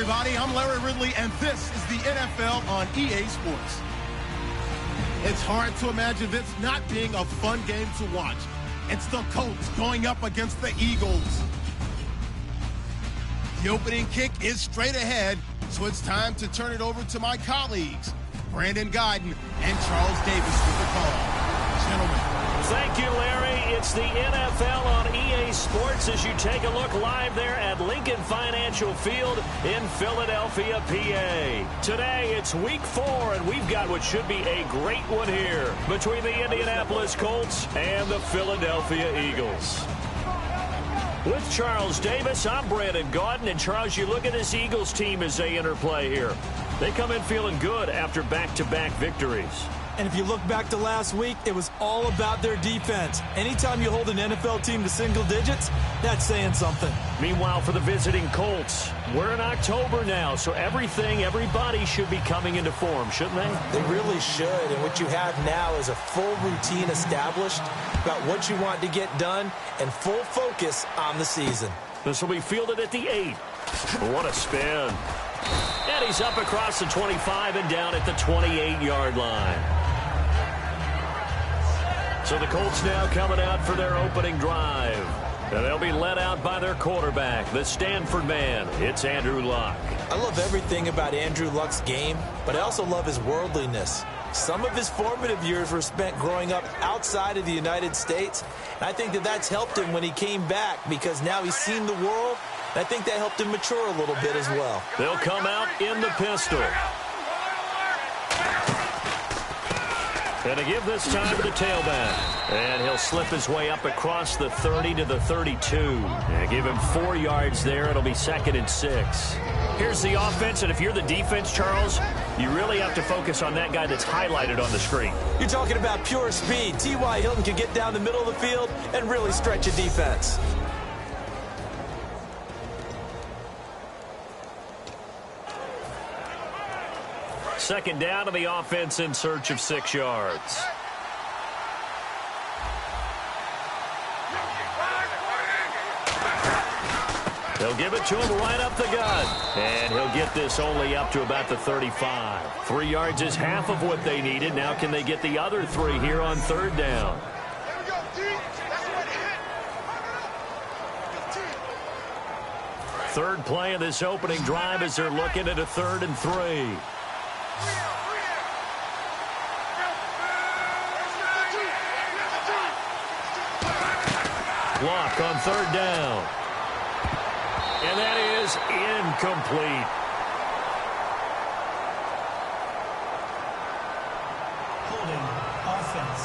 everybody. I'm Larry Ridley, and this is the NFL on EA Sports. It's hard to imagine this not being a fun game to watch. It's the Colts going up against the Eagles. The opening kick is straight ahead, so it's time to turn it over to my colleagues, Brandon Guyton and Charles Davis with the call. Gentlemen. Thank you, Larry. It's the NFL on EA Sports as you take a look live there at Lincoln Financial Field in Philadelphia, PA. Today, it's Week 4, and we've got what should be a great one here between the Indianapolis Colts and the Philadelphia Eagles. With Charles Davis, I'm Brandon Guyton, and Charles, you look at this Eagles team as they interplay here. They come in feeling good after back-to-back victories. And if you look back to last week, it was all about their defense. Anytime you hold an NFL team to single digits, that's saying something. Meanwhile, for the visiting Colts, we're in October now, so everybody should be coming into form, shouldn't they? They really should, and what you have now is a full routine established about what you want to get done and full focus on the season. This will be fielded at the 8. What a spin. And he's up across the 25 and down at the 28-yard line. So the Colts now coming out for their opening drive. And they'll be led out by their quarterback, the Stanford man. It's Andrew Luck. I love everything about Andrew Luck's game, but I also love his worldliness. Some of his formative years were spent growing up outside of the United States. And I think that that's helped him when he came back because now he's seen the world. And I think that helped him mature a little bit as well. They'll come out in the pistol. And to give this time to the tailback. And he'll slip his way up across the 30 to the 32. And give him 4 yards there. It'll be 2nd and 6. Here's the offense, and if you're the defense, Charles, you really have to focus on that guy that's highlighted on the screen. You're talking about pure speed. T.Y. Hilton can get down the middle of the field and really stretch a defense. Second down to the offense in search of 6 yards. They'll give it to him right up the gut. And he'll get this only up to about the 35. 3 yards is half of what they needed. Now can they get the other 3 here on 3rd down? Third play of this opening drive as they're looking at a 3rd and 3. Block on 3rd down. And that is incomplete. Holding offense.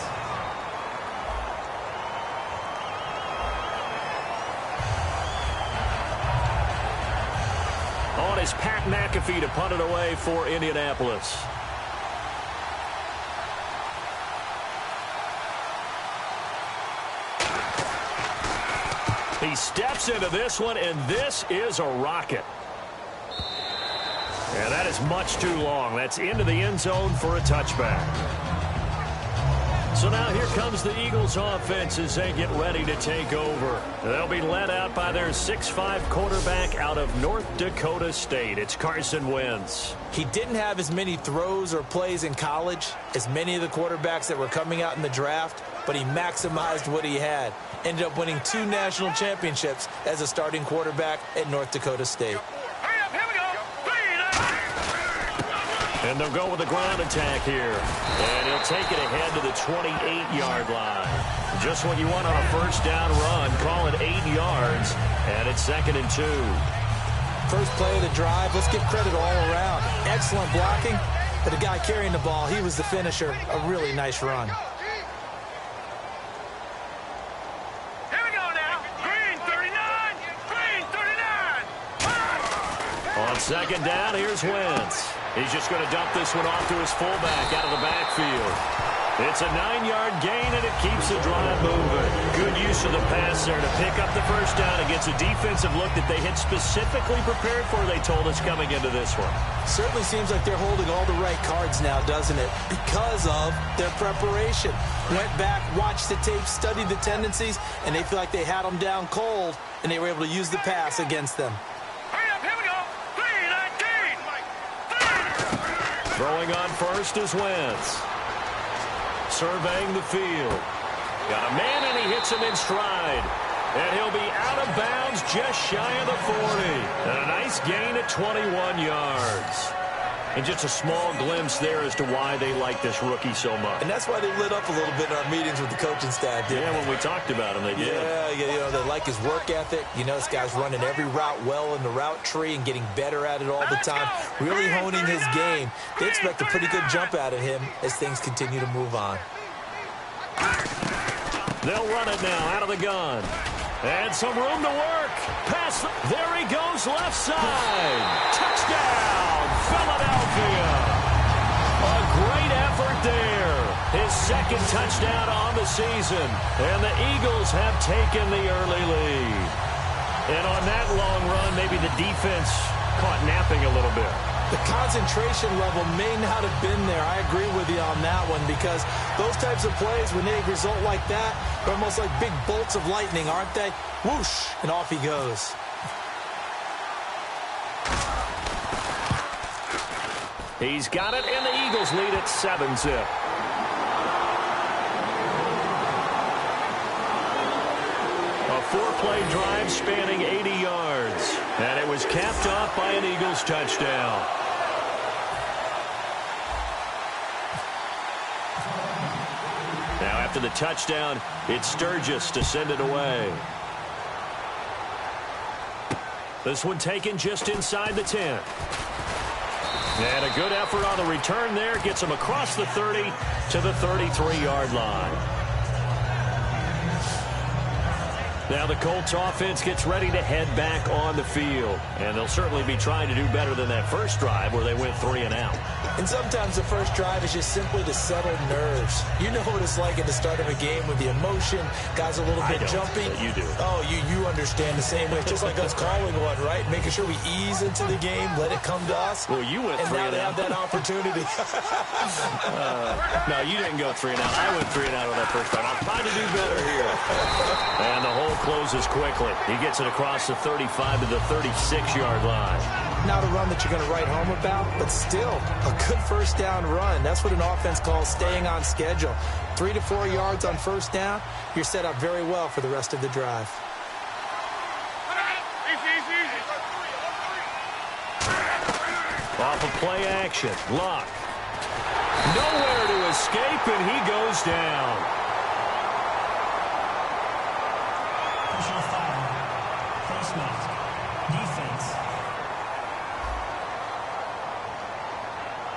On is Pat McAfee to punt it away for Indianapolis. He steps into this one, and this is a rocket. And that is much too long. That's into the end zone for a touchback. So now here comes the Eagles offense as they get ready to take over. They'll be led out by their 6'5" quarterback out of North Dakota State. It's Carson Wentz. He didn't have as many throws or plays in college as many of the quarterbacks that were coming out in the draft, but he maximized what he had. Ended up winning 2 national championships as a starting quarterback at North Dakota State. And they'll go with the ground attack here. And he'll take it ahead to the 28-yard line. Just what you want on a first down run. Call it 8 yards. And it's 2nd and 2. First play of the drive. Let's give credit all around. Excellent blocking. But the guy carrying the ball, he was the finisher. A really nice run. On 2nd down, here's Wentz. He's just going to dump this one off to his fullback out of the backfield. It's a 9-yard gain, and it keeps the drive moving. Good use of the pass there to pick up the first down against a defensive look that they had specifically prepared for, they told us, coming into this one. Certainly seems like they're holding all the right cards now, doesn't it? Because of their preparation. Went back, watched the tape, studied the tendencies, and they feel like they had them down cold, and they were able to use the pass against them. Hurry up, here we go. 3, 9, Throwing on first is Wentz. Surveying the field. Got a man, and he hits him in stride. And he'll be out of bounds just shy of the 40. And a nice gain at 21 yards. And just a small glimpse there as to why they like this rookie so much. And that's why they lit up a little bit in our meetings with the coaching staff, didn't they? When we talked about him, they did. Yeah, they like his work ethic. This guy's running every route well in the route tree and getting better at it all the time, really honing his game. They expect a pretty good jump out of him as things continue to move on. They'll run it now out of the gun. And some room to work. Pass. There he goes, left side. Touchdown, Philadelphia. A great effort there. His second touchdown on the season. And the Eagles have taken the early lead. And on that long run, maybe the defense caught napping a little bit. The concentration level may not have been there. I agree with you on that one, because those types of plays, when they result like that, they're almost like big bolts of lightning, aren't they? Whoosh, and off he goes. He's got it, and the Eagles lead at 7-zip. A 4-play drive spanning 80 yards. And it was capped off by an Eagles touchdown. Now after the touchdown, it's Sturgis to send it away. This one taken just inside the 10. And a good effort on the return there. Gets him across the 30 to the 33-yard line. Now the Colts offense gets ready to head back on the field. And they'll certainly be trying to do better than that first drive where they went 3 and out. And sometimes the first drive is just simply to settle nerves. You know what it's like at the start of a game with the emotion, guys a little bit jumpy. You do. Oh, you understand the same way. Just like us calling one, right? Making sure we ease into the game, let it come to us. Well, you went 3 and out. And now they have that opportunity. No, you didn't go 3 and out. I went 3 and out on that first drive. I'm trying to do better here. And the hole closes quickly. He gets it across the 35 to the 36-yard line. Not a run that you're going to write home about, but still a good first down run. That's what an offense calls staying on schedule. 3 to 4 yards on first down, you're set up very well for the rest of the drive. Off of play action, Luck. Nowhere to escape, and he goes down. Personal foul. Face mask. Defense.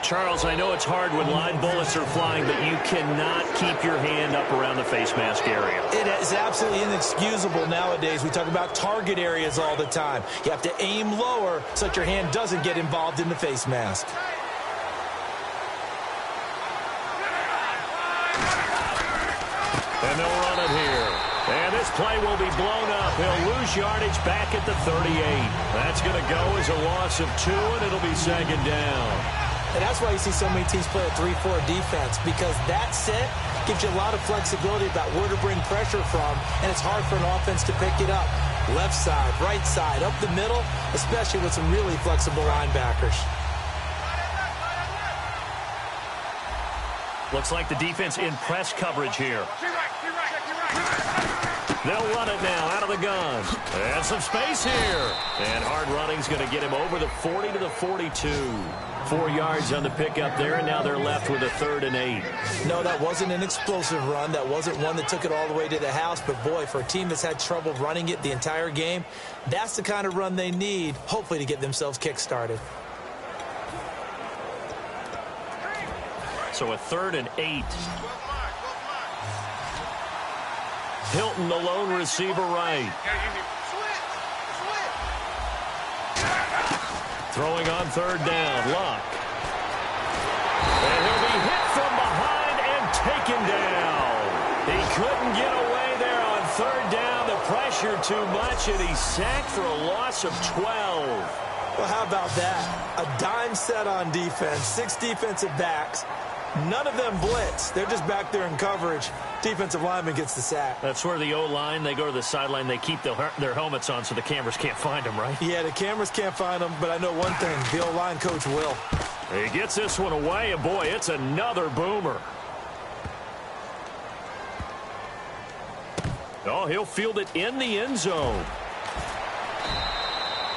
Charles, I know it's hard when live bullets are flying, but you cannot keep your hand up around the face mask area. It is absolutely inexcusable nowadays. We talk about target areas all the time. You have to aim lower so that your hand doesn't get involved in the face mask. And they'll run it here. And this play will be blown up. He'll lose yardage back at the 38. That's going to go as a loss of 2, and it'll be second down. And that's why you see so many teams play a 3-4 defense, because that set gives you a lot of flexibility about where to bring pressure from, and it's hard for an offense to pick it up. Left side, right side, up the middle, especially with some really flexible linebackers. Looks like the defense in press coverage here. They'll run it now out of the gun. And some space here. And hard running's going to get him over the 40 to the 42. 4 yards on the pickup there, and now they're left with a 3rd and 8. No, that wasn't an explosive run. That wasn't one that took it all the way to the house. But, boy, for a team that's had trouble running it the entire game, that's the kind of run they need, hopefully, to get themselves kick-started. So a 3rd and 8. Hilton, the lone receiver, right. Throwing on 3rd down, Luck. And he'll be hit from behind and taken down. He couldn't get away there on 3rd down. The pressure too much, and he's sacked for a loss of 12. Well, how about that? A dime set on defense, 6 defensive backs. None of them blitz. They're just back there in coverage. Defensive lineman gets the sack. That's where the O-line, they go to the sideline, they keep their helmets on so the cameras can't find them, right? Yeah, the cameras can't find them, but I know one thing. The O-line coach will. He gets this one away, and boy, it's another boomer. Oh, he'll field it in the end zone.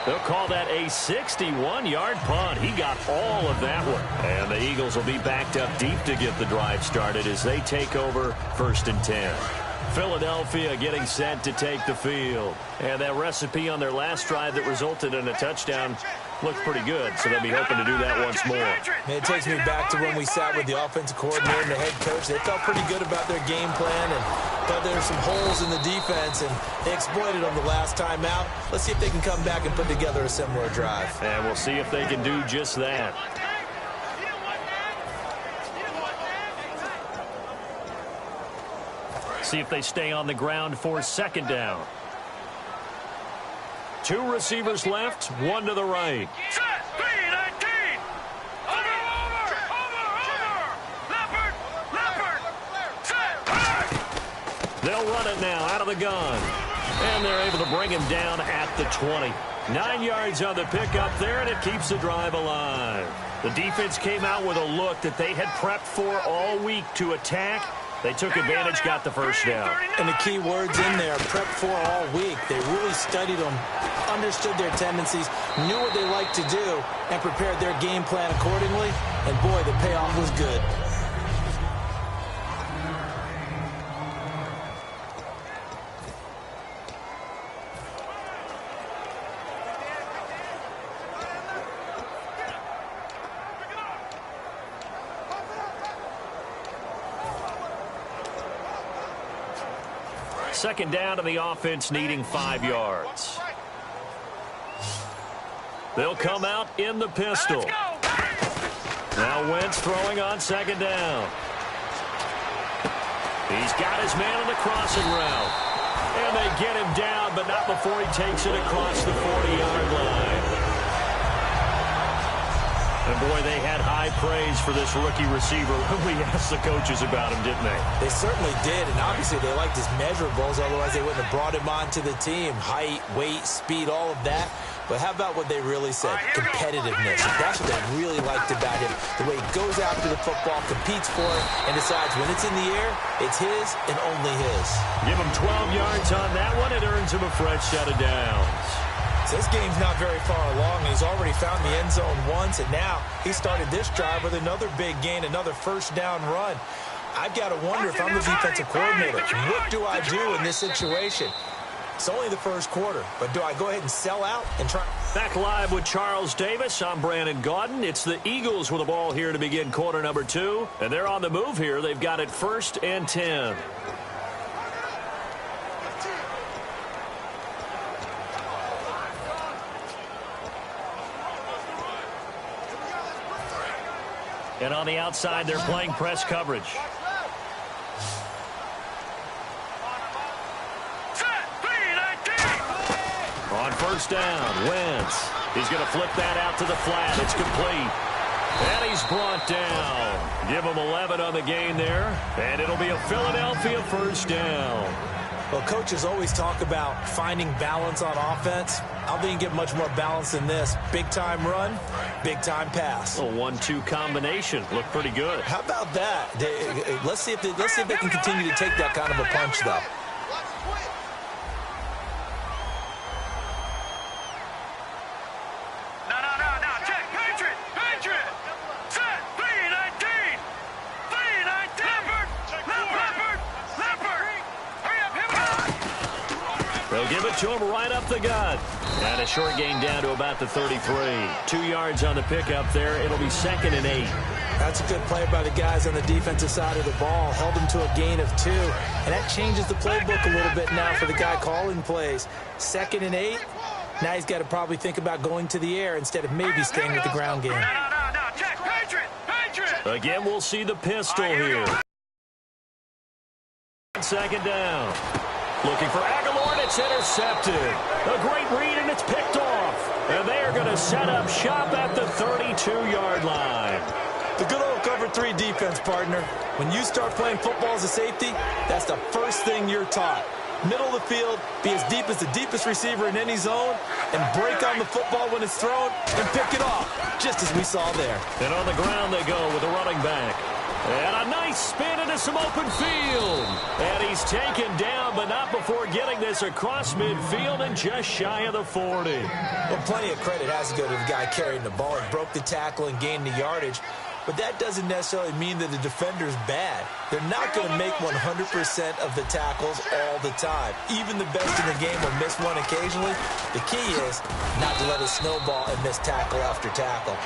They'll call that a 61-yard punt. He got all of that one. And the Eagles will be backed up deep to get the drive started as they take over 1st and 10. Philadelphia getting set to take the field. And that recipe on their last drive that resulted in a touchdown looked pretty good, so they'll be hoping to do that once more. It takes me back to when we sat with the offensive coordinator and the head coach. They felt pretty good about their game plan and thought there were some holes in the defense, and they exploited them the last time out. Let's see if they can come back and put together a similar drive. And we'll see if they can do just that. See if they stay on the ground for 2nd down. 2 receivers left, 1 to the right. Set, B-19. Over. Leopard. Set. They'll run it now out of the gun. And they're able to bring him down at the 20. 9 yards on the pickup there, and it keeps the drive alive. The defense came out with a look that they had prepped for all week to attack. They took advantage, got the first down. And the key words in there, prep for all week. They really studied them, understood their tendencies, knew what they liked to do, and prepared their game plan accordingly. And boy, the payoff was good. Second down to the offense, needing 5 yards. They'll come out in the pistol. Now Wentz throwing on 2nd down. He's got his man on the crossing route. And they get him down, but not before he takes it across the 40-yard line. And boy, they had high praise for this rookie receiver when we asked the coaches about him, didn't they? They certainly did, and obviously they liked his measurables, otherwise they wouldn't have brought him onto the team. Height, weight, speed, all of that. But how about what they really said? Competitiveness. That's what they really liked about him. The way he goes after the football, competes for it, and decides when it's in the air, it's his and only his. Give him 12 yards on that one. It earns him a fresh set of downs. So this game's not very far along. He's already found the end zone once, and now he started this drive with another big gain, another 1st down run. I've got to wonder if I'm the defensive coordinator, what do I do in this situation? It's only the 1st quarter, but do I go ahead and sell out and try? Back live with Charles Davis. I'm Brandon Gaudin. It's the Eagles with the ball here to begin quarter number 2, and they're on the move here. They've got it 1st and 10. And on the outside, they're playing press coverage. On 1st down, Wentz. He's going to flip that out to the flat. It's complete. And he's brought down. Give him 11 on the gain there. And it'll be a Philadelphia 1st down. Well, coaches always talk about finding balance on offense. I don't think you get much more balance than this. Big-time run, big-time pass. A 1-2 combination. Looked pretty good. How about that? Let's see if they can continue to take that kind of a punch, though. No. Check. Patriot. Set. B-19. Leopard. Hurry up. Hit him. They'll give it to him right up the gut. And a short gain down to about the 33. 2 yards on the pickup there. It'll be 2nd and 8. That's a good play by the guys on the defensive side of the ball. Held him to a gain of 2. And that changes the playbook a little bit now for the guy calling plays. 2nd and 8. Now he's got to probably think about going to the air instead of maybe staying with the ground game. No. Check. Patriot. Again, we'll see the pistol here. 2nd down. Looking for Aguilar, and it's intercepted. A great read, and it's picked off. And they are going to set up shop at the 32-yard line. The good old cover 3 defense, partner. When you start playing football as a safety, that's the first thing you're taught. Middle of the field, be as deep as the deepest receiver in any zone, and break on the football when it's thrown and pick it off, just as we saw there. And on the ground they go with a running back. And a nice spin into some open field. And he's taken down, but not before getting this across midfield and just shy of the 40. Well, plenty of credit has to go to the guy carrying the ball. He broke the tackle and gained the yardage. But that doesn't necessarily mean that the defender's bad. They're not going to make 100% of the tackles all the time. Even the best in the game will miss one occasionally. The key is not to let it snowball and miss tackle after tackle.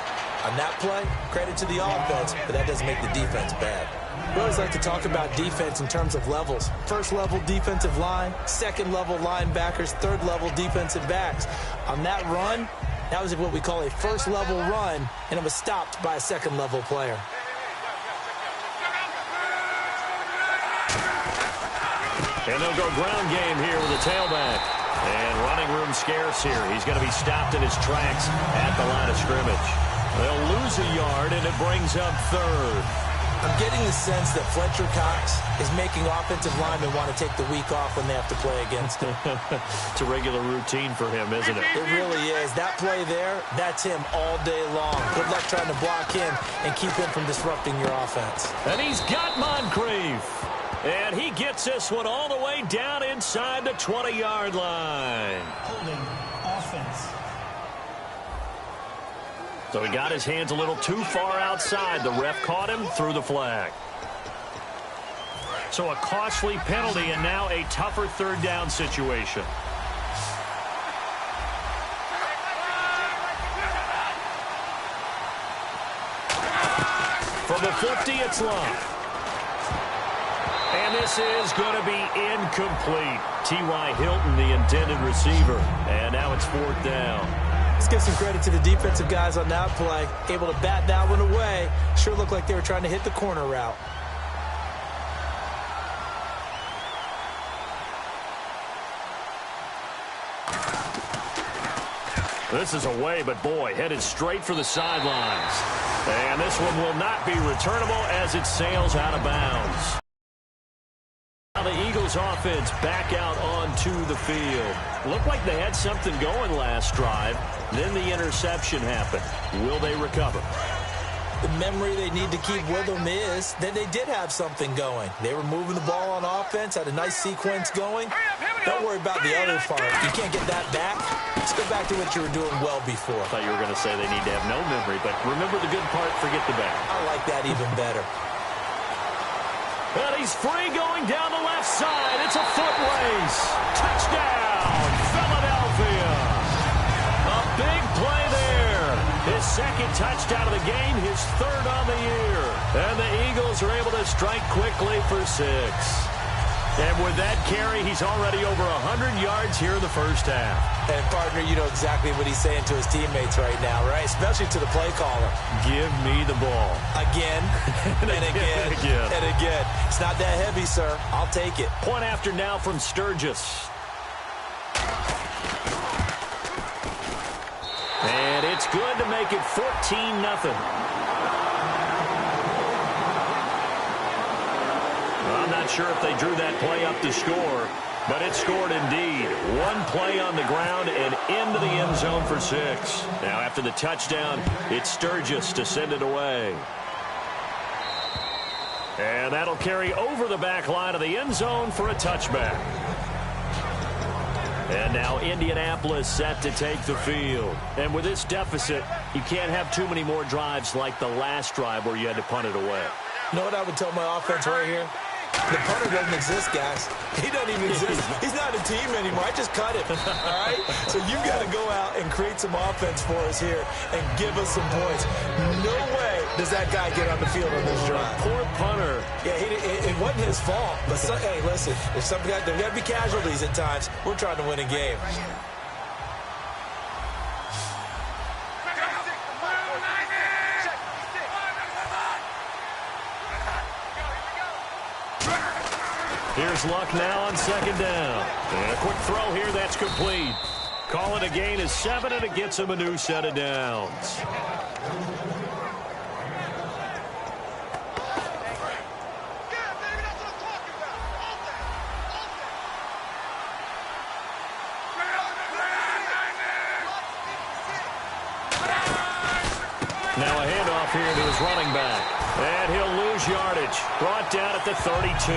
On that play, credit to the offense, but that doesn't make the defense bad. We always like to talk about defense in terms of levels. First level defensive line, second level linebackers, third level defensive backs. On that run, that was what we call a first level run, and it was stopped by a second level player. And they'll go ground game here with a tailback. And running room scarce here. He's going to be stopped in his tracks at the line of scrimmage. They'll lose a yard, and it brings up third. I'm getting the sense that Fletcher Cox is making offensive linemen want to take the week off when they have to play against him. It's a regular routine for him, isn't it? It really is. That play there, that's him all day long. Good luck trying to block him and keep him from disrupting your offense. And he's got Moncrief. And he gets this one all the way down inside the 20-yard line. Holding offense. So he got his hands a little too far outside. The ref caught him, threw the flag. So a costly penalty and now a tougher third down situation. From the 50, it's Love. And this is going to be incomplete. T.Y. Hilton, the intended receiver. And now it's fourth down. Let's give some credit to the defensive guys on that play. Able to bat that one away. Sure looked like they were trying to hit the corner route. This is away, but boy, headed straight for the sidelines. And this one will not be returnable as it sails out of bounds. Now the Eagles offense back out onto the field. Looked like they had something going last drive. Then the interception happened. Will they recover? The memory they need to keep with them is that they did have something going. They were moving the ball on offense, had a nice sequence going. Don't worry about the other part. You can't get that back. Let's go back to what you were doing well before. I thought you were going to say they need to have no memory, but remember the good part, forget the bad. I like that even better. And he's free going down the left side. It's a foot race. Touchdown, Philadelphia. A big play there. His second touchdown of the game, his third on the year. And the Eagles are able to strike quickly for 6. And with that carry, he's already over 100 yards here in the first half. And, partner, you know exactly what he's saying to his teammates right now, right? Especially to the play caller. Give me the ball. Again, and again, and again. It's not that heavy, sir. I'll take it. Point after now from Sturgis. And it's good to make it 14-0. I'm not sure if they drew that play up to score, but it scored indeed. One play on the ground and into the end zone for 6. Now after the touchdown, it's Sturgis to send it away. And that'll carry over the back line of the end zone for a touchback. And now Indianapolis set to take the field. And with this deficit, you can't have too many more drives like the last drive where you had to punt it away. You know what I would tell my offense right here? The punter doesn't exist, guys. He doesn't even exist. He's not a team anymore. I just cut him, all right? So you've got to go out and create some offense for us here and give us some points. No way does that guy get on the field on this drive. Poor punter. Yeah, it wasn't his fault. But, hey, listen, there's got to be casualties at times. We're trying to win a game. Here's Luck now on second down. And a quick throw here, that's complete. Call it a gain of 7, and it gets him a new set of downs. handoff here to his running back. And he'll lose yardage. Brought down at the 32.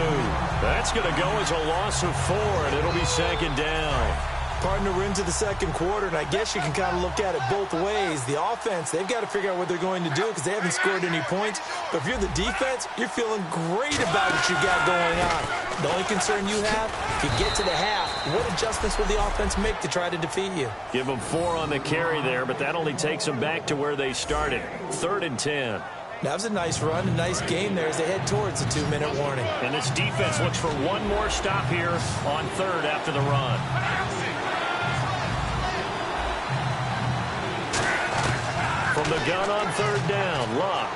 That's going to go as a loss of 4, and it'll be second down. Partner, we're into the second quarter, and I guess you can kind of look at it both ways. The offense, they've got to figure out what they're going to do because they haven't scored any points. But if you're the defense, you're feeling great about what you got going on. The only concern you have, if you get to the half, what adjustments will the offense make to try to defeat you? Give them 4 on the carry there, but that only takes them back to where they started. 3rd and 10. That was a nice run, a nice game there as they head towards the 2-minute warning. And this defense looks for one more stop here on 3rd after the run. From the gun on 3rd down, Luck.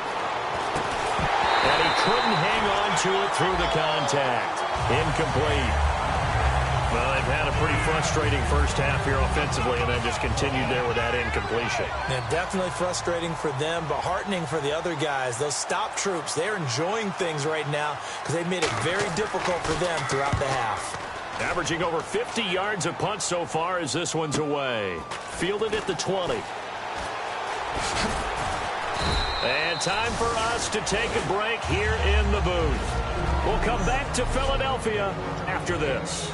And he couldn't hang on to it through the contact. Incomplete. Well, they've had a pretty frustrating first half here offensively and then just continued there with that incompletion. Yeah, definitely frustrating for them, but heartening for the other guys. Those stop troops, they're enjoying things right now because they've made it very difficult for them throughout the half. Averaging over 50 yards a punt so far as this one's away. Fielded at the 20. And time for us to take a break here in the booth. We'll come back to Philadelphia after this.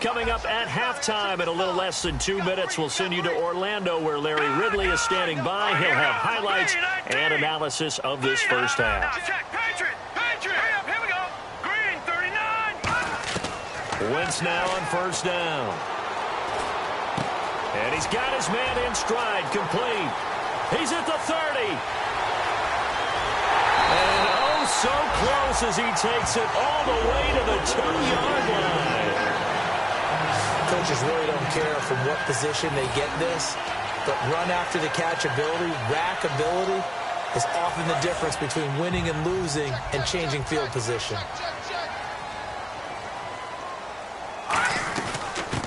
Coming up at halftime in a little less than 2 minutes, we'll send you to Orlando where Larry Ridley is standing by. He'll have highlights and analysis of this first half. Wentz now on 1st down. And he's got his man in stride, complete. He's at the 30. And oh, so close as he takes it all the way to the 2-yard line. Coaches really don't care from what position they get this, but run after the catch ability, rack ability is often the difference between winning and losing and changing field position.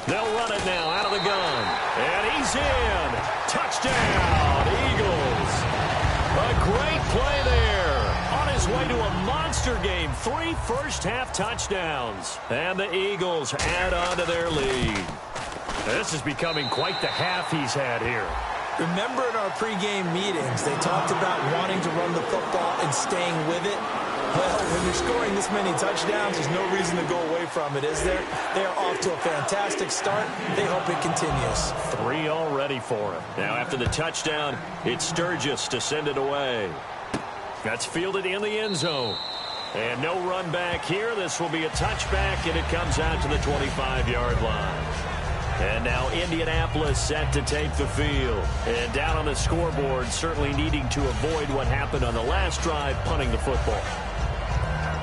They'll run it now out of the gun. And he's in. Touchdown, Eagles. A great play there. On his way to a monster game. 3 first-half touchdowns. And the Eagles add on to their lead. This is becoming quite the half he's had here. Remember in our pregame meetings, they talked about wanting to run the football and staying with it. Well, when you're scoring this many touchdowns, there's no reason to go away from it, is there? They are off to a fantastic start. They hope it continues. 3 already for him. Now, after the touchdown, it's Sturgis to send it away. That's fielded in the end zone. And no run back here. This will be a touchback, and it comes out to the 25-yard line. And now Indianapolis set to take the field. And down on the scoreboard, certainly needing to avoid what happened on the last drive, punting the football.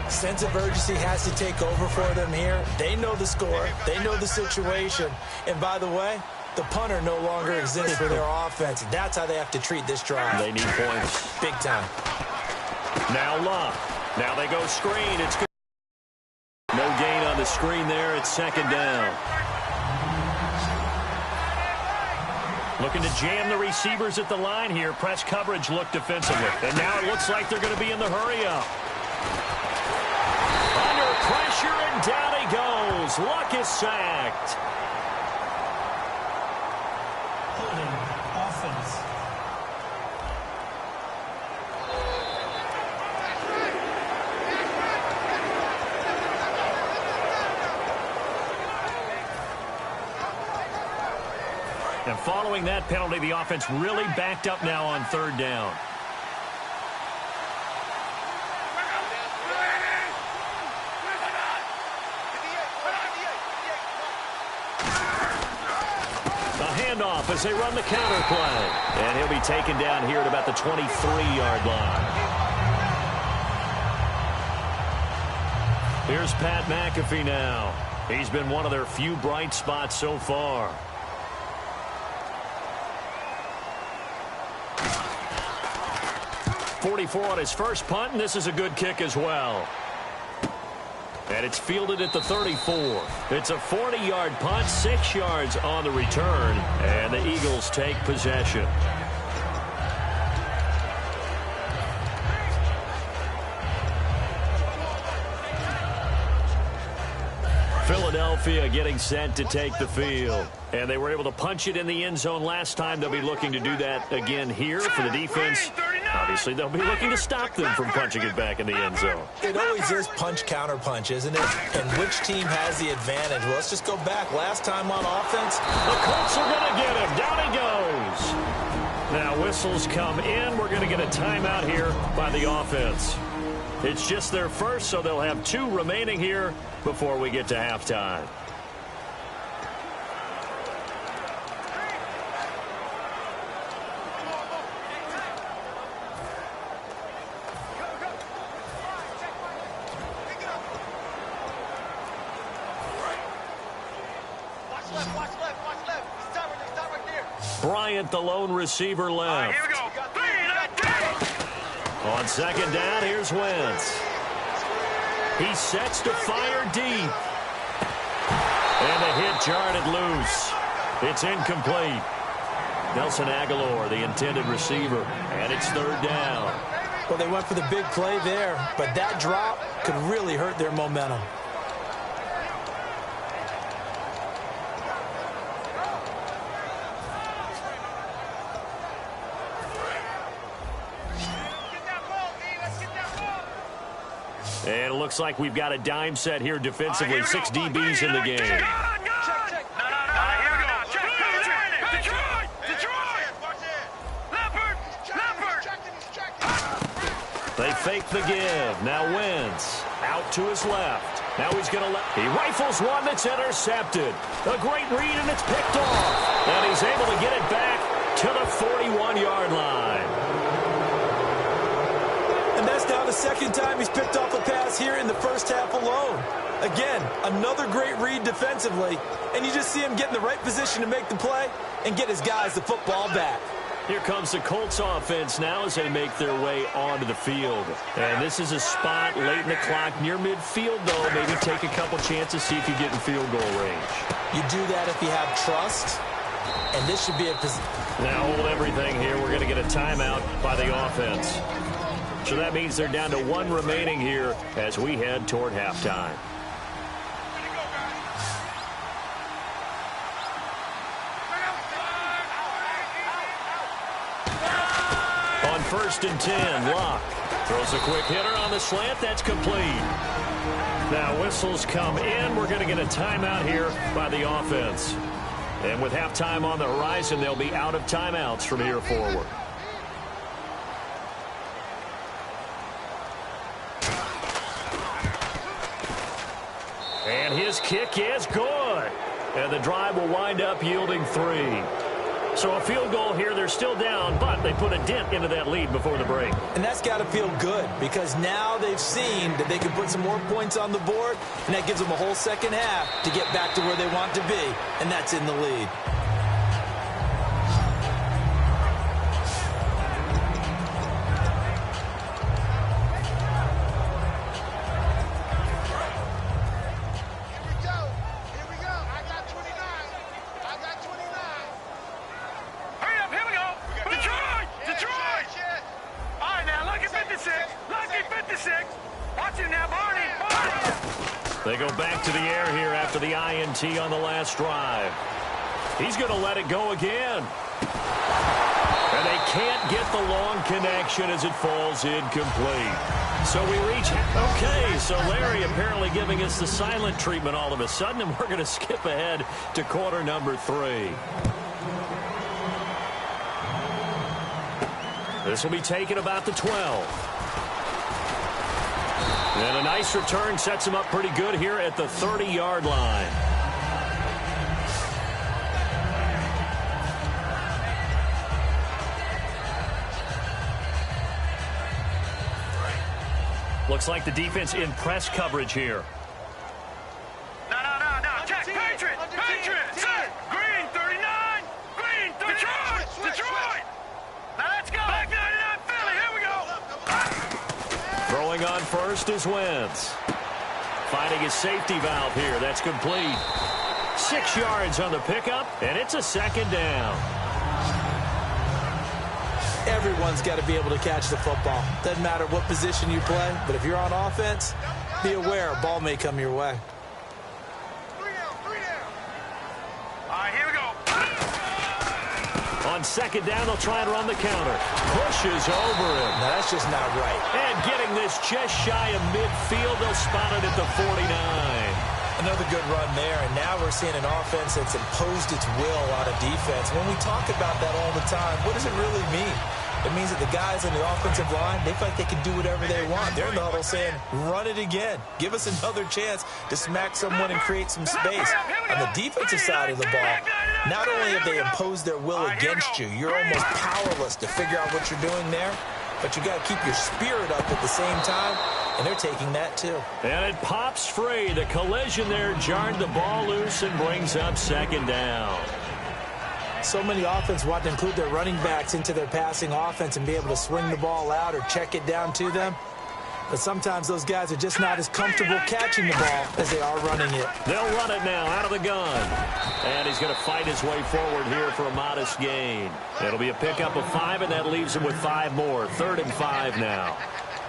Sense of urgency has to take over for them here. They know the score. They know the situation. And by the way, the punter no longer exists for their offense. That's how they have to treat this drive. They need points. Big time. Now Luck. Now they go screen. It's good. No gain on the screen there. It's 2nd down. Looking to jam the receivers at the line here. Press coverage look defensively. And now it looks like they're going to be in the hurry-up. Under pressure, and down he goes. Luck is sacked. Holding offense. And following that penalty, the offense really backed up now on 3rd down. Handoff as they run the counter play. And he'll be taken down here at about the 23-yard line. Here's Pat McAfee now. He's been one of their few bright spots so far. .44 on his first punt, and this is a good kick as well. And it's fielded at the 34. It's a 40-yard punt, 6 yards on the return, and the Eagles take possession. Philadelphia getting set to take the field. And they were able to punch it in the end zone last time. They'll be looking to do that again here for the defense. Obviously, they'll be looking to stop them from punching it back in the end zone. It always is punch-counter-punch, isn't it? And which team has the advantage? Well, let's just go back. Last time on offense, the Colts are going to get him. Down he goes. Now whistles come in. We're going to get a timeout here by the offense. It's just their first, so they'll have 2 remaining here before we get to halftime. Bryant, the lone receiver, left. Here we go. 3, 9, 10. On second down, here's Wentz. He sets to fire deep. And the hit jarred it loose. It's incomplete. Nelson Aguilar, the intended receiver, and it's 3rd down. Well, they went for the big play there, but that drop could really hurt their momentum. And it looks like we've got a dime set here defensively. 6 DBs in the game. Here we go. Detroit. Leopard. They fake the give. Now Wentz out to his left. Now he's going to he rifles one that's intercepted. A great read, and it's picked off. And he's able to get it back to the 41-yard line. And that's now the second time he's picked off a pass here in the first half alone. Again, another great read defensively, and you just see him get in the right position to make the play and get his guys the football back. Here comes the Colts offense now as they make their way onto the field. And this is a spot late in the clock near midfield, though. Maybe take a couple chances, see if you get in field goal range. You do that if you have trust, and this should be a position. Now hold everything here. We're going to get a timeout by the offense. So that means they're down to 1 remaining here as we head toward halftime. On 1st and 10, Locke throws a quick hitter on the slant. That's complete. Now whistles come in. We're going to get a timeout here by the offense. And with halftime on the horizon, they'll be out of timeouts from here forward. And his kick is good. And the drive will wind up yielding 3. So a field goal here. They're still down, but they put a dent into that lead before the break. And that's got to feel good because now they've seen that they can put some more points on the board, and that gives them a whole second half to get back to where they want to be, and that's in the lead. They go back to the air here after the INT on the last drive. He's going to let it go again. And they can't get the long connection as it falls incomplete. So we reach. Okay, so Larry apparently giving us the silent treatment all of a sudden, and we're going to skip ahead to quarter number 3. This will be taken about the 12. And a nice return sets him up pretty good here at the 30-yard line. Looks like the defense in press coverage here. No. Check. Patriot. Set. Green, 39. Green, 39. Detroit. Now let's go. Back 99, Philly. Here we go. Throwing on first is Wentz. Finding his safety valve here. That's complete. 6 yards on the pickup, and it's a second down. Everyone's got to be able to catch the football. Doesn't matter what position you play, but if you're on offense, be aware a ball may come your way. On second down, they'll try and run the counter. Pushes over him. Now, that's just not right. And getting this just shy of midfield, they'll spot it at the 49. Another good run there, and now we're seeing an offense that's imposed its will on a defense. When we talk about that all the time, what does it really mean? It means that the guys on the offensive line, they feel like they can do whatever they want. They're in the huddle saying, run it again. Give us another chance to smack someone and create some space. On the defensive side of the ball, not only have they imposed their will against you, you're almost powerless to figure out what you're doing there, but you got to keep your spirit up at the same time, and they're taking that too. And it pops free. The collision there jarred the ball loose and brings up second down. So many offenses want to include their running backs into their passing offense and be able to swing the ball out or check it down to them. But sometimes those guys are just not as comfortable catching the ball as they are running it. They'll run it now out of the gun. And he's going to fight his way forward here for a modest gain. It'll be a pickup of 5, and that leaves him with 5 more. 3rd and 5 now.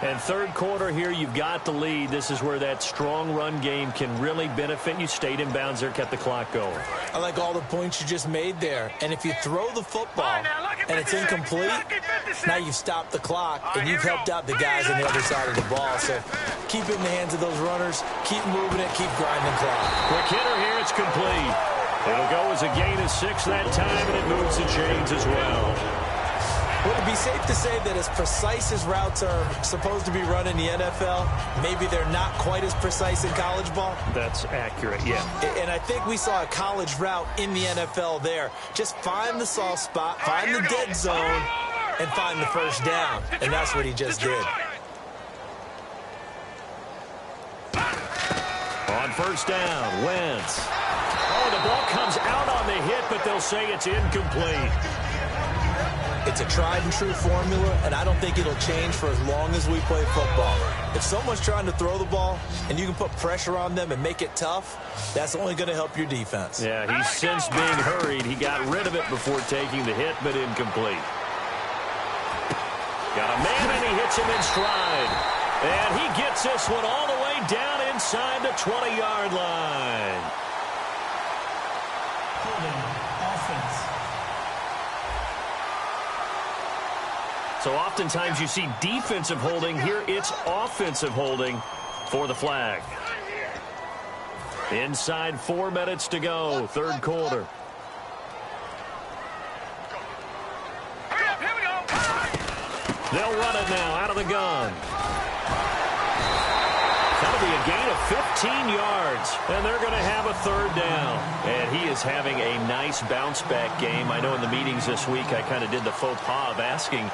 And third quarter here, you've got the lead. This is where that strong run game can really benefit you. Stayed in bounds there, kept the clock going. I like all the points you just made there. And if you throw the football and it's incomplete, now you've stopped the clock and you've helped out the guys on the other side of the ball. So keep it in the hands of those runners. Keep moving it. Keep grinding clock. Quick hitter here. It's complete. It'll go as a gain of 6 that time, and it moves the chains as well. Would it be safe to say that as precise as routes are supposed to be run in the NFL, maybe they're not quite as precise in college ball? That's accurate, yeah. And I think we saw a college route in the NFL there. Just find the soft spot, find the dead zone, and find the first down. And that's what he just did. On first down, Wentz. Oh, the ball comes out on the hit, but they'll say it's incomplete. It's a tried-and-true formula, and I don't think it'll change for as long as we play football. If someone's trying to throw the ball and you can put pressure on them and make it tough, that's only going to help your defense. Yeah, he's since being hurried. He got rid of it before taking the hit, but incomplete. Got a man, and he hits him in stride. And he gets this one all the way down inside the 20-yard line. Holding offense. So oftentimes you see defensive holding. Here it's offensive holding for the flag. Inside 4 minutes to go, third quarter. They'll run it now out of the gun. That'll be a gain of 15 yards, and they're going to have a third down. And he is having a nice bounce-back game. I know in the meetings this week I kind of did the faux pas of asking,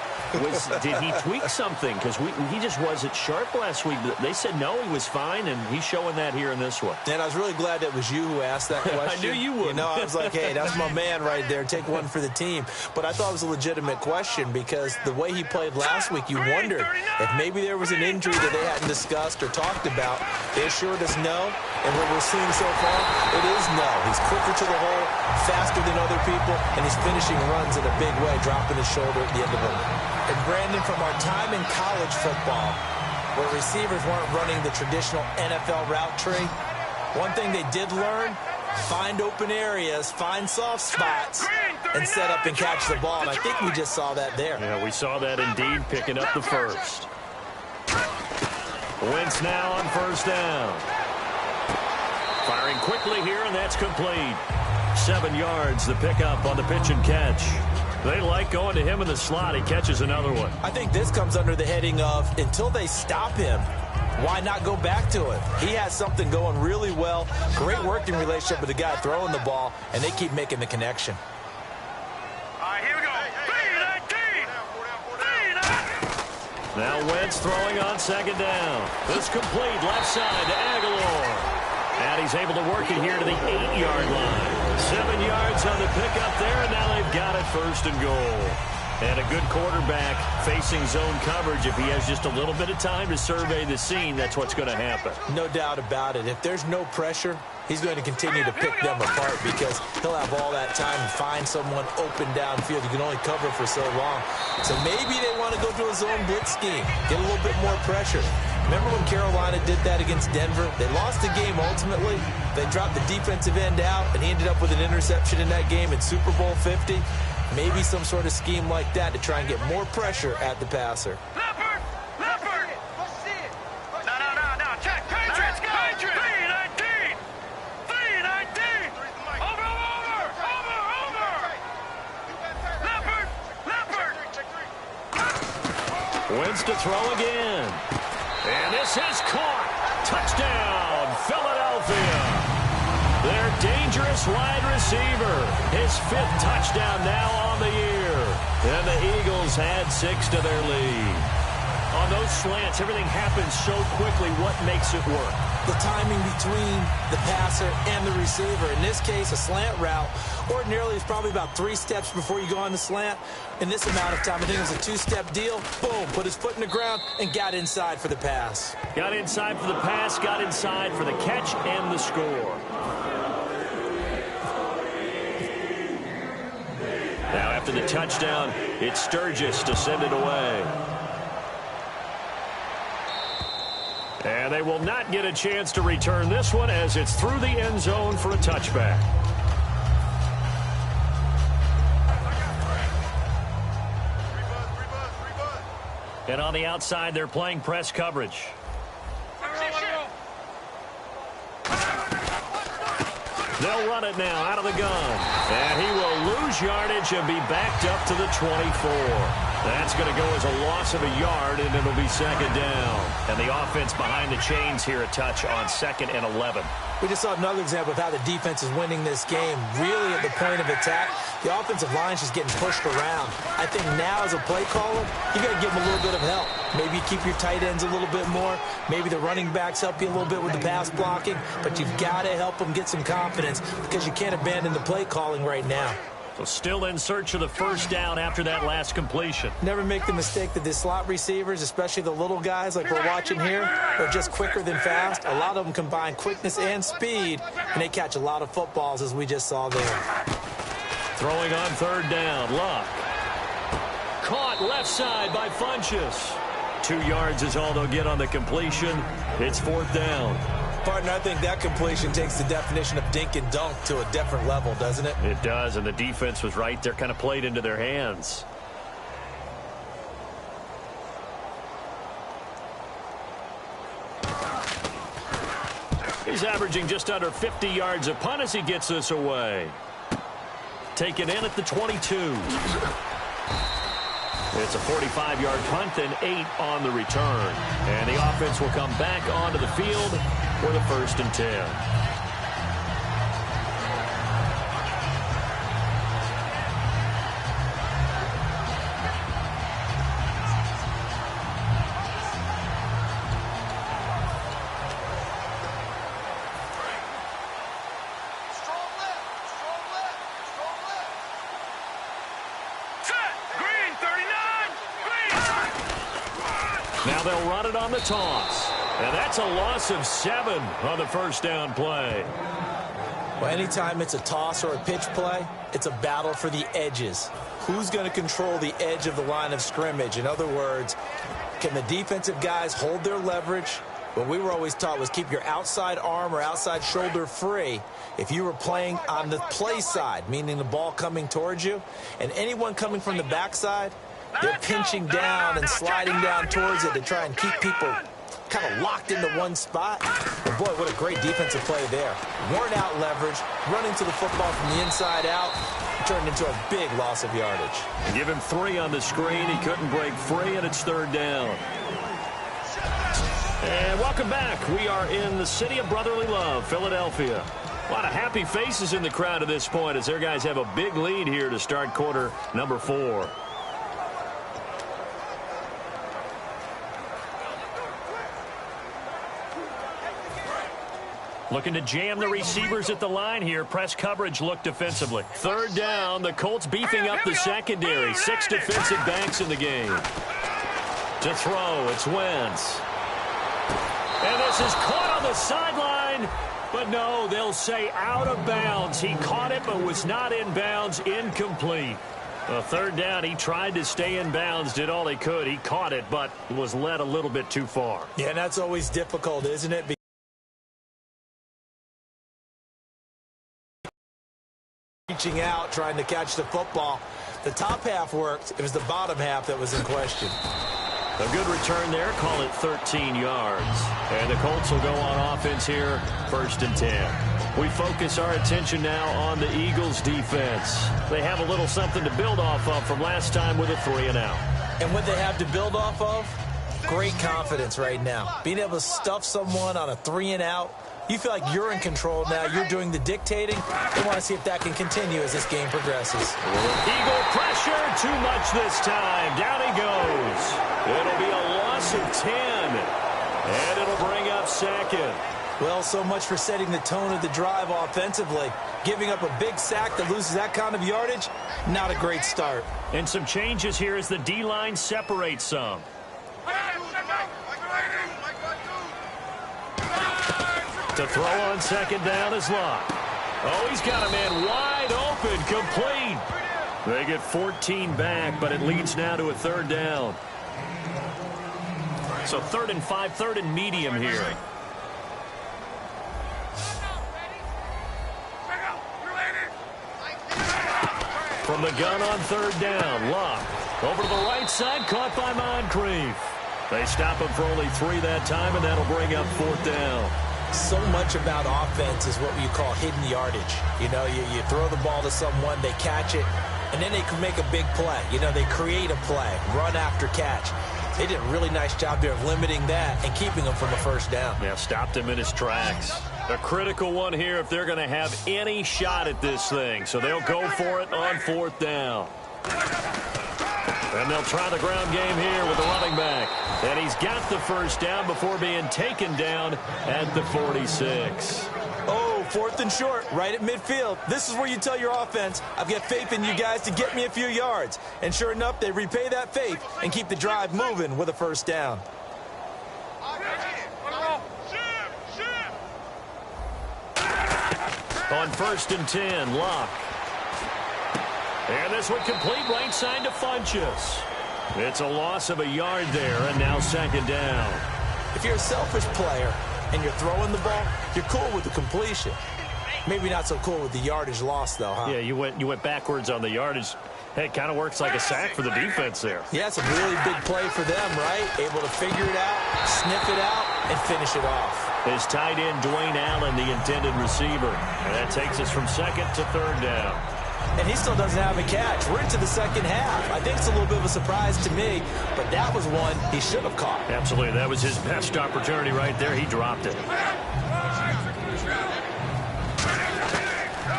did he tweak something? Because he just wasn't sharp last week. They said no, he was fine, and he's showing that here in this one. And I was really glad that was you who asked that question. I knew you would. You know, I was like, hey, that's my man right there. Take one for the team. But I thought it was a legitimate question because the way he played last week, you wondered if maybe there was an injury that they hadn't discussed or talked about. They assured us no, and what we're seeing so far, it is no. He's quicker to the hole, faster than other people, and he's finishing runs in a big way, dropping his shoulder at the end of them. And Brandon, from our time in college football, where receivers weren't running the traditional NFL route tree, one thing they did learn, find open areas, find soft spots, and set up and catch the ball. And I think we just saw that there. Yeah, we saw that indeed, picking up the first. Wentz now on first down. Firing quickly here, and that's complete. 7 yards, the pickup on the pitch and catch. They like going to him in the slot. He catches another one. I think this comes under the heading of, until they stop him, why not go back to it? He has something going really well. Great working relationship with the guy throwing the ball, and they keep making the connection. All right, here we go. Now Wentz throwing on second down. This complete left side to Aguilar. And he's able to work it here to the 8-yard line. 7 yards on the pickup there, and now they've got it first and goal. And a good quarterback facing zone coverage. If he has just a little bit of time to survey the scene, that's what's going to happen. No doubt about it. If there's no pressure, he's going to continue to pick them apart because he'll have all that time to find someone open downfield. You can only cover for so long. So maybe they want to go to a zone blitz scheme, get a little bit more pressure. Remember when Carolina did that against Denver? They lost the game ultimately. They dropped the defensive end out, and he ended up with an interception in that game in Super Bowl 50. Maybe some sort of scheme like that to try and get more pressure at the passer. Leopard! Leopard! No. Check. Patriots, go! 3-19! 3-19! Over! Leopard! Wins to throw again. And this is caught. Touchdown, Philadelphia. Their dangerous wide receiver. His 5th touchdown now on the year. And the Eagles add 6 to their lead. On those slants, everything happens so quickly. What makes it work? The timing between the passer and the receiver. In this case, a slant route ordinarily is probably about 3 steps before you go on the slant. In this amount of time, I think it was a 2-step deal. Boom, put his foot in the ground and got inside for the pass. Got inside for the pass, got inside for the catch and the score. Now after the touchdown, it's Sturgis to send it away. And they will not get a chance to return this one as it's through the end zone for a touchback. And on the outside, they're playing press coverage. They'll run it now out of the gun. And he will lose yardage and be backed up to the 24. That's going to go as a loss of a yard, and it'll be 2nd down. And the offense behind the chains here a touch on 2nd and 11. We just saw another example of how the defense is winning this game. Really at the point of attack, the offensive line's just getting pushed around. I think now as a play caller, you got to give them a little bit of help. Maybe you keep your tight ends a little bit more. Maybe the running backs help you a little bit with the pass blocking. But you've got to help them get some confidence because you can't abandon the play calling right now. So still in search of the 1st down after that last completion. Never make the mistake that the slot receivers, especially the little guys like we're watching here, are just quicker than fast. A lot of them combine quickness and speed, and they catch a lot of footballs, as we just saw there. Throwing on 3rd down, Luck. Caught left side by Funchess. 2 yards is all they'll get on the completion. It's 4th down. Partner, I think that completion takes the definition of dink and dunk to a different level, doesn't it? It does, and the defense was right there, kind of played into their hands. He's averaging just under 50 yards a punt as he gets this away. Taken in at the 22. It's a 45-yard punt and 8 on the return. And the offense will come back onto the field for the 1st and 10. Now they'll run it on the toss. And that's a loss of 7 on the 1st down play. Well, anytime it's a toss or a pitch play, it's a battle for the edges. Who's going to control the edge of the line of scrimmage? In other words, can the defensive guys hold their leverage? What we were always taught was keep your outside arm or outside shoulder free if you were playing on the play side, meaning the ball coming towards you. And anyone coming from the backside, they're pinching down and sliding down towards it to try and keep people kind of locked into one spot. But boy, what a great defensive play there. Worn out leverage, running to the football from the inside out, turned into a big loss of yardage. Give him 3 on the screen. He couldn't break free, and it's 3rd down. And welcome back. We are in the city of brotherly love, Philadelphia. A lot of happy faces in the crowd at this point as their guys have a big lead here to start quarter number 4. Looking to jam the receivers at the line here. Press coverage look defensively. 3rd down. The Colts beefing up the secondary. 6 defensive backs in the game. To throw, it's Wentz. And this is caught on the sideline. But no, they'll say out of bounds. He caught it but was not in bounds. Incomplete. 3rd down, he tried to stay in bounds, did all he could. He caught it but was led a little bit too far. Yeah, and that's always difficult, isn't it? reaching out, trying to catch the football. The top half worked. It was the bottom half that was in question. A good return there. Call it 13 yards. And the Colts will go on offense here, 1st and 10. We focus our attention now on the Eagles' defense. They have a little something to build off of from last time with a 3-and-out. And what they have to build off of? Great confidence right now. Being able to stuff someone on a 3-and-out. You feel like you're in control now. You're doing the dictating. They want to see if that can continue as this game progresses. Eagle pressure. Too much this time. Down he goes. It'll be a loss of 10. And it'll bring up 2nd. Well, so much for setting the tone of the drive offensively. Giving up a big sack that loses that kind of yardage, not a great start. And some changes here as the D-line separates some. To throw on 2nd down is Locke. Oh, he's got a man wide open, complete. They get 14 back, but it leads now to a 3rd down. So 3rd and 5, 3rd and medium here. From the gun on 3rd down, Locke. Over to the right side, caught by Moncrief. They stop him for only 3 that time, and that'll bring up 4th down. So much about offense is what you call hidden yardage. You know, you throw the ball to someone, they catch it, and then they can make a big play. You know, they create a play, run after catch. They did a really nice job there of limiting that and keeping him from a 1st down. Yeah, stopped him in his tracks. A critical one here if they're going to have any shot at this thing. So they'll go for it on 4th down. And they'll try the ground game here with the running back. And he's got the 1st down before being taken down at the 46. Oh, 4th and short, right at midfield. This is where you tell your offense, I've got faith in you guys to get me a few yards. And sure enough, they repay that faith and keep the drive moving with a 1st down. On 1st and 10, Locke. And this one complete right side to Funchess. It's a loss of a yard there, and now 2nd down. If you're a selfish player and you're throwing the ball, you're cool with the completion. Maybe not so cool with the yardage loss, though, huh? Yeah, you went backwards on the yardage. Hey, it kind of works like a sack for the defense there. Yeah, it's a really big play for them, right? Able to figure it out, sniff it out, and finish it off. His tight end, Dwayne Allen, the intended receiver. And that takes us from 2nd to 3rd down. And he still doesn't have a catch. We're into the 2nd half. I think it's a little bit of a surprise to me, but that was one he should have caught. Absolutely. That was his best opportunity right there. He dropped it.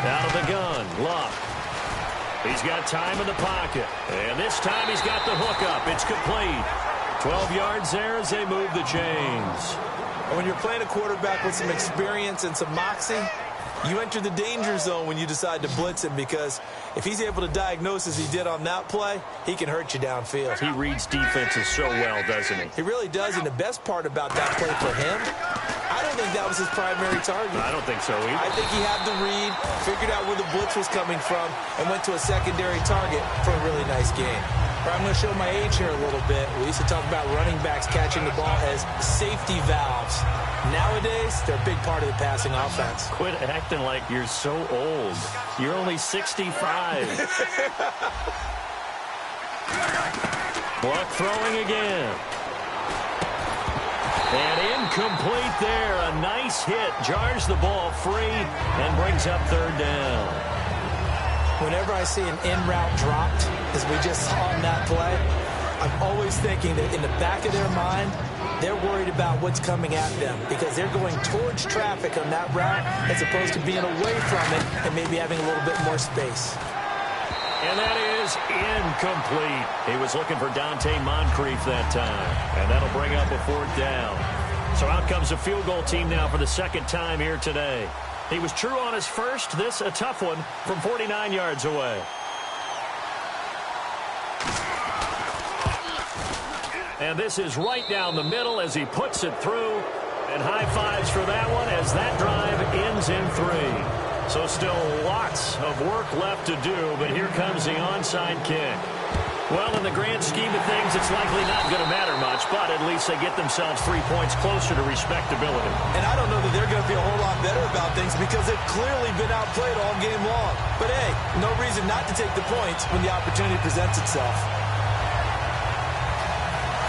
Out of the gun, Locke. He's got time in the pocket. And this time he's got the hook up. It's complete. 12 yards there as they move the chains. And when you're playing a quarterback with some experience and some moxie, you enter the danger zone when you decide to blitz him, because if he's able to diagnose as he did on that play, he can hurt you downfield. He reads defenses so well, doesn't he? He really does, and the best part about that play for him, I don't think that was his primary target. I don't think so either. I think he had the read, figured out where the blitz was coming from, and went to a secondary target for a really nice game. I'm going to show my age here a little bit. We used to talk about running backs catching the ball as safety valves. Nowadays, they're a big part of the passing offense. Quit acting like you're so old. You're only 65. Luck throwing again. And incomplete there. A nice hit. Jars the ball free and brings up 3rd down. Whenever I see an in-route dropped, as we just saw in that play, I'm always thinking that in the back of their mind, they're worried about what's coming at them, because they're going towards traffic on that route as opposed to being away from it and maybe having a little bit more space. And that is incomplete. He was looking for Dante Moncrief that time, and that'll bring up a 4th down. So out comes a field goal team now for the 2nd time here today. He was true on his first. This a tough one from 49 yards away. And this is right down the middle as he puts it through. And high fives for that one as that drive ends in 3. So still lots of work left to do, but here comes the onside kick. Well, in the grand scheme of things, it's likely not going to matter much, but at least they get themselves 3 points closer to respectability. And I don't know that they're going to feel a whole lot better about things because they've clearly been outplayed all game long. But, hey, no reason not to take the points when the opportunity presents itself.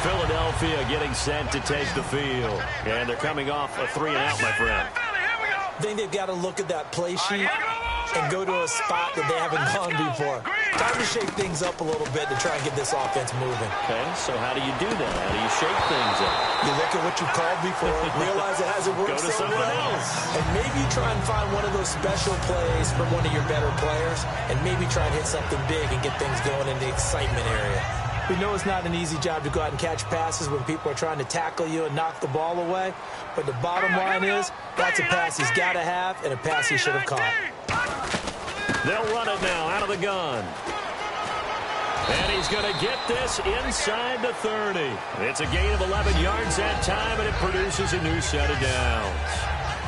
Philadelphia getting set to take the field. And they're coming off a 3-and-out, my friend. I think they've got to look at that play sheet and go to a spot that they haven't gone before. Time to shake things up a little bit to try and get this offense moving. Okay, so how do you do that? How do you shake things up? You look at what you called before, realize it hasn't worked Go to someone else. and maybe try and find one of those special plays from one of your better players, and maybe try and hit something big and get things going in the excitement area. We know it's not an easy job to go out and catch passes when people are trying to tackle you and knock the ball away, but the bottom line is that's a pass he's got to have and a pass he should have caught. They'll run it now out of the gun. And he's going to get this inside the 30. It's a gain of 11 yards that time, and it produces a new set of downs.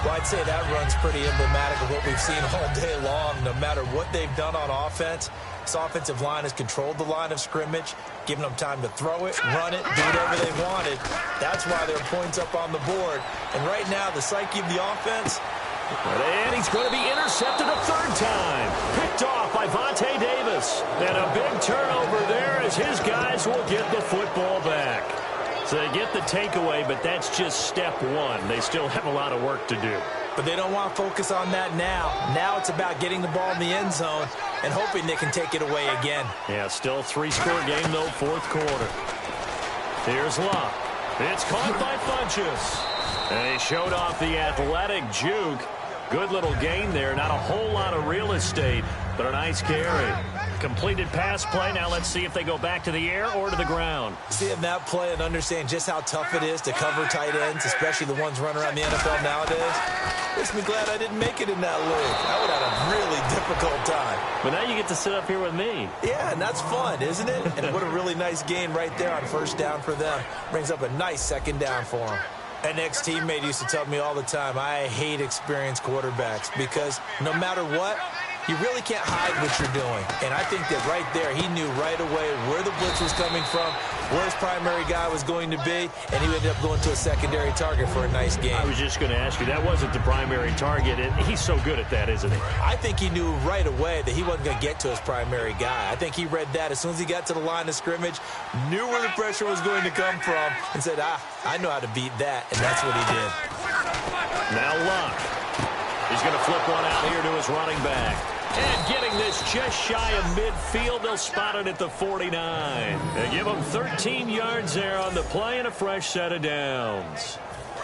Well, I'd say that run's pretty emblematic of what we've seen all day long. No matter what they've done on offense, this offensive line has controlled the line of scrimmage, giving them time to throw it, run it, do whatever they wanted. That's why there are points up on the board. And right now, the psyche of the offense... And he's going to be intercepted a third time. Picked off by Vontae Davis. And a big turnover there as his guys will get the football back. So they get the takeaway, but that's just step one. They still have a lot of work to do. But they don't want to focus on that now. Now it's about getting the ball in the end zone and hoping they can take it away again. Yeah, still 3-score game, though, fourth quarter. Here's Luck. It's caught by Funchess. And he showed off the athletic juke. Good little gain there. Not a whole lot of real estate, but a nice carry. Completed pass play. Now let's see if they go back to the air or to the ground. Seeing that play and understand just how tough it is to cover tight ends, especially the ones running around the NFL nowadays, makes me glad I didn't make it in that league. I would have had a really difficult time. But now you get to sit up here with me. Yeah, and that's fun, isn't it? And what a really nice gain right there on first down for them. Brings up a nice second down for them. An ex-teammate used to tell me all the time, I hate experienced quarterbacks because no matter what, you really can't hide what you're doing. And I think that right there, he knew right away where the blitz was coming from, where his primary guy was going to be, and he ended up going to a secondary target for a nice game. I was just going to ask you, that wasn't the primary target. He's so good at that, isn't he? I think he knew right away that he wasn't going to get to his primary guy. I think he read that as soon as he got to the line of scrimmage, knew where the pressure was going to come from, and said, I know how to beat that, and that's what he did. Now Luck. He's going to flip one out here to his running back. And getting this just shy of midfield, they'll spot it at the 49. They give him 13 yards there on the play and a fresh set of downs.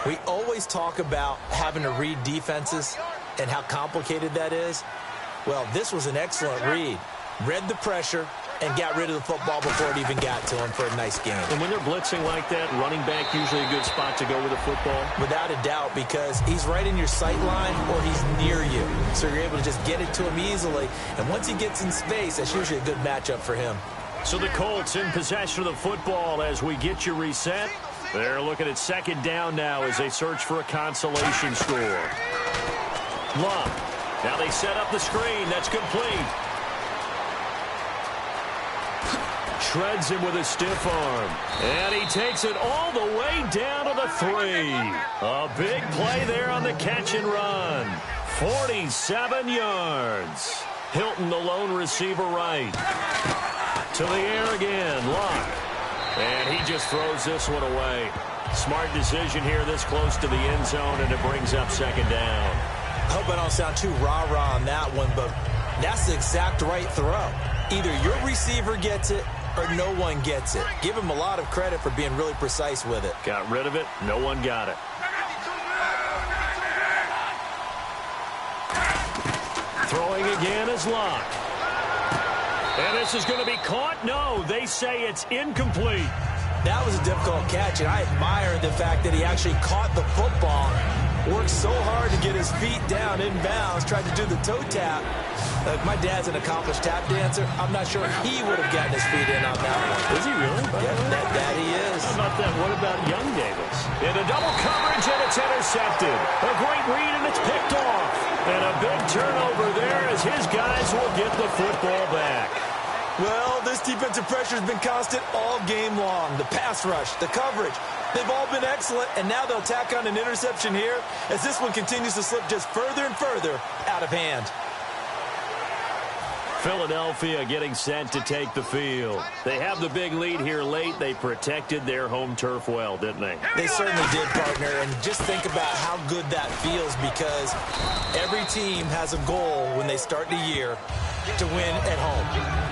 We always talk about having to read defenses and how complicated that is. Well, this was an excellent read. Read the pressure and got rid of the football before it even got to him for a nice game. And when they're blitzing like that, running back usually a good spot to go with the football? Without a doubt, because he's right in your sight line or he's near you. So you're able to just get it to him easily. And once he gets in space, that's usually a good matchup for him. So the Colts in possession of the football as we get you reset. They're looking at second down now as they search for a consolation score. Luck. Now they set up the screen. That's complete. Shreds him with a stiff arm. And he takes it all the way down to the 3. A big play there on the catch and run. 47 yards. Hilton, the lone receiver right. To the air again. Luck. And he just throws this one away. Smart decision here this close to the end zone, and it brings up second down. I hope I don't sound too rah-rah on that one, but that's the exact right throw. Either your receiver gets it or no one gets it. Give him a lot of credit for being really precise with it. Got rid of it. No one got it. Throwing again is Luck. And this is going to be caught? No, they say it's incomplete. That was a difficult catch, and I admire the fact that he actually caught the football, worked so hard to get his feet down inbounds, tried to do the toe tap. My dad's an accomplished tap dancer. I'm not sure he would have gotten his feet in on that one. Is he really? Yeah, that he is. How about that? What about young Davis? In a double coverage, and it's intercepted. A great read, and it's picked off. And a big turnover there as his guys will get the football back. Well, this defensive pressure has been constant all game long. The pass rush, the coverage, they've all been excellent, and now they'll tack on an interception here as this one continues to slip just further and further out of hand. Philadelphia getting set to take the field. They have the big lead here late. They protected their home turf well, didn't they? They certainly did, partner, and just think about how good that feels because every team has a goal when they start the year to win at home,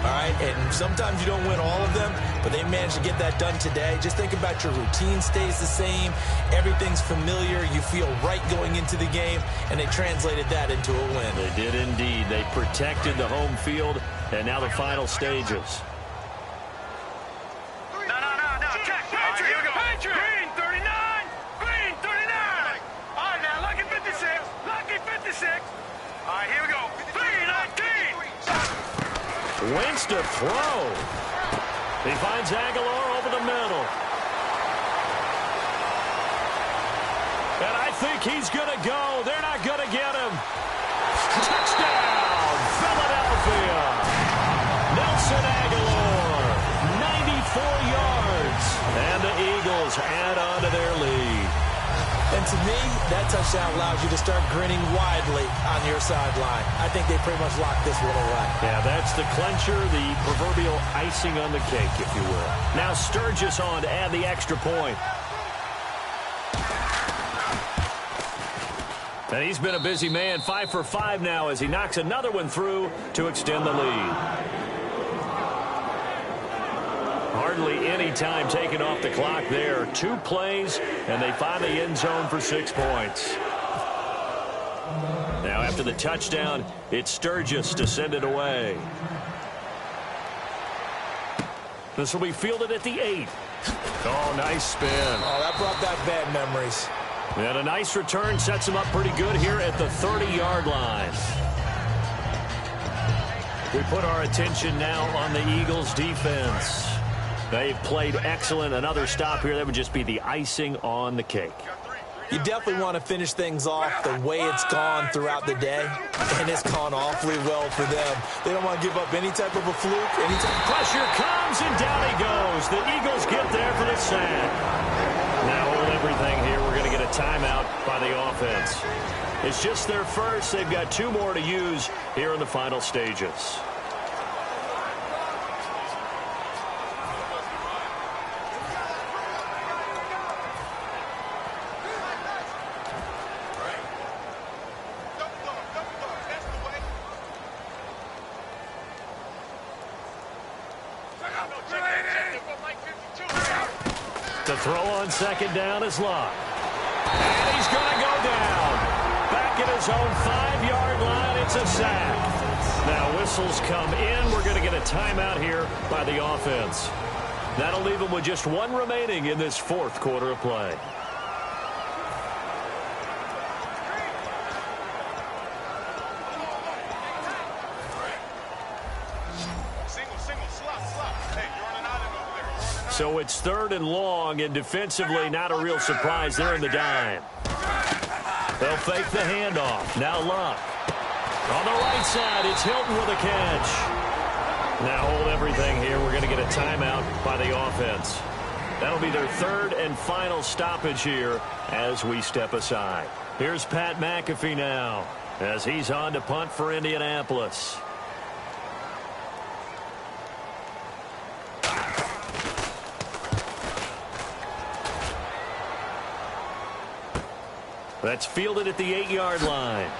all right? And sometimes you don't win all of them, but they managed to get that done today. Just think about your routine stays the same. Everything's familiar. You feel right going into the game, and they translated that into a win. They did indeed. They protected the home field, and now the final stages. No. Check. Patriot. Here we go. Patriot. Green 39. Green 39. All right, now, lucky 56. Lucky 56. All right, here we go. 319. Wentz to throw. He finds Aguilar over the middle. And I think he's going to go. They're not going to get him. Touchdown, Philadelphia. Nelson Aguilar, 94 yards. And the Eagles add on to their lead. And to me, that touchdown allows you to start grinning widely on your sideline. I think they pretty much locked this one away. Yeah, that's the clincher, the proverbial icing on the cake, if you will. Now Sturgis on to add the extra point. And he's been a busy man, 5 for 5 now as he knocks another one through to extend the lead. Hardly any time taken off the clock there. 2 plays, and they find the end zone for 6 points. Now after the touchdown, it's Sturgis to send it away. This will be fielded at the 8. Oh, nice spin. Oh, that brought back bad memories. And a nice return sets him up pretty good here at the 30-yard line. We put our attention now on the Eagles' defense. They've played excellent. Another stop here, that would just be the icing on the cake. You definitely want to finish things off the way it's gone throughout the day, and it's gone awfully well for them. They don't want to give up any type of a fluke. Pressure comes, and down he goes. The Eagles get there for the sack. Now hold everything here. We're going to get a timeout by the offense. It's just their first. They've got 2 more to use here in the final stages. The throw on second down is locked. And he's going to go down. Back at his own 5-yard line, it's a sack. Now whistles come in. We're going to get a timeout here by the offense. That'll leave them with just 1 remaining in this 4th quarter of play. So it's 3rd and long, and defensively, not a real surprise. They're in the dime. They'll fake the handoff. Now Luck. On the right side, it's Hilton with a catch. Now hold everything here. We're going to get a timeout by the offense. That'll be their 3rd and final stoppage here as we step aside. Here's Pat McAfee now as he's on to punt for Indianapolis. That's fielded at the 8-yard line.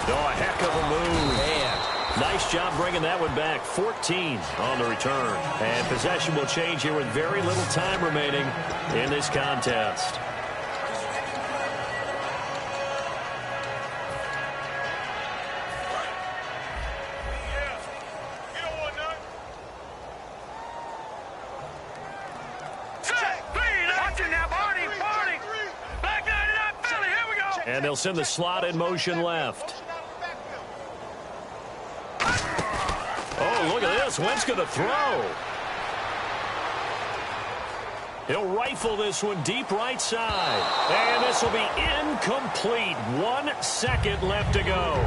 Oh, a heck of a move. Man, nice job bringing that one back. 14 on the return. And possession will change here with very little time remaining in this contest. And they'll send the slot in motion left. Oh, look at this. Wentz going to throw. He'll rifle this one deep right side. And this will be incomplete. 1 second left to go.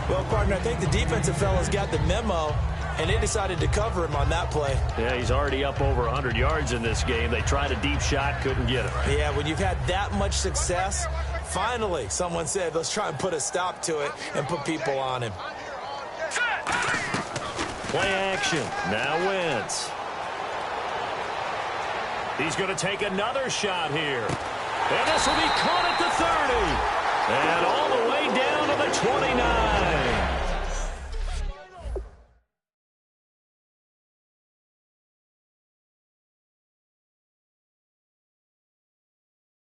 Well, partner, I think the defensive fella's got the memo, and they decided to cover him on that play. Yeah, he's already up over 100 yards in this game. They tried a deep shot, couldn't get him. Yeah, when you've had that much success, finally someone said, let's try and put a stop to it and put people on him. Play action. Now Wentz. He's going to take another shot here. And this will be caught at the 30. And all the way down to the 20.